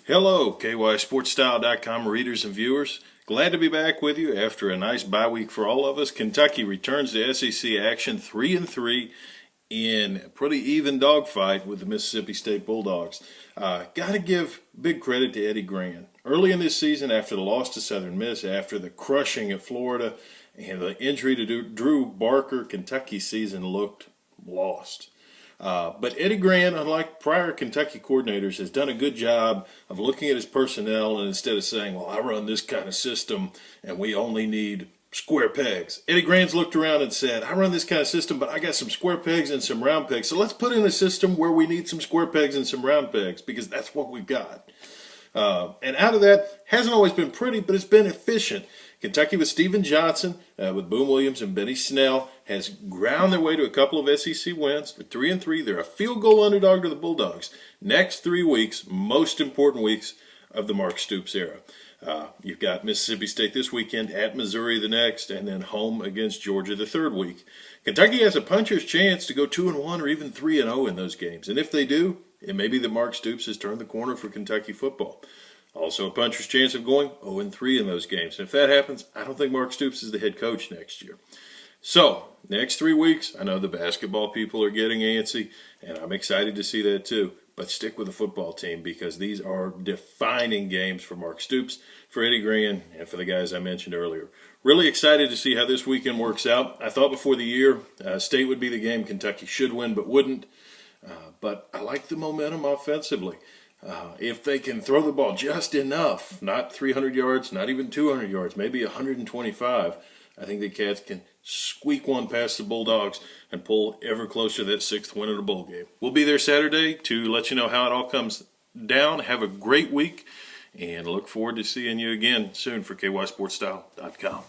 Hello, KySportsStyle.com readers and viewers. Glad to be back with you after a nice bye week for all of us. Kentucky returns to SEC action 3-3 in a pretty even dogfight with the Mississippi State Bulldogs. Got to give big credit to Eddie Gran. Early in this season, after the loss to Southern Miss, after the crushing at Florida, and the injury to Drew Barker, Kentucky's season looked lost. But Eddie Gran, unlike prior Kentucky coordinators, has done a good job of looking at his personnel, and instead of saying, well, I run this kind of system and we only need square pegs. Eddie Gran's looked around and said, I run this kind of system, but I got some square pegs and some round pegs. So let's put in a system where we need some square pegs and some round pegs, because that's what we've got. And out of that, hasn't always been pretty, but it's been efficient. Kentucky with Steven Johnson, with Boone Williams and Benny Snell, has ground their way to a couple of SEC wins. They're 3-3. They're a field goal underdog to the Bulldogs. Next 3 weeks, most important weeks of the Mark Stoops era. You've got Mississippi State this weekend, at Missouri the next, and then home against Georgia the third week. Kentucky has a puncher's chance to go 2-1 or even 3-0 in those games. And if they do, it may be that Mark Stoops has turned the corner for Kentucky football. Also a puncher's chance of going 0-3 in those games. And if that happens, I don't think Mark Stoops is the head coach next year. So, next 3 weeks, I know the basketball people are getting antsy, and I'm excited to see that too. But stick with the football team, because these are defining games for Mark Stoops, for Eddie Gran, and for the guys I mentioned earlier. Really excited to see how this weekend works out. I thought before the year, State would be the game Kentucky should win but wouldn't. But I like the momentum offensively. If they can throw the ball just enough, not 300 yards, not even 200 yards, maybe 125, I think the Cats can squeak one past the Bulldogs and pull ever closer to that 6th win of the bowl game. We'll be there Saturday to let you know how it all comes down. Have a great week, and look forward to seeing you again soon for KySportsStyle.com.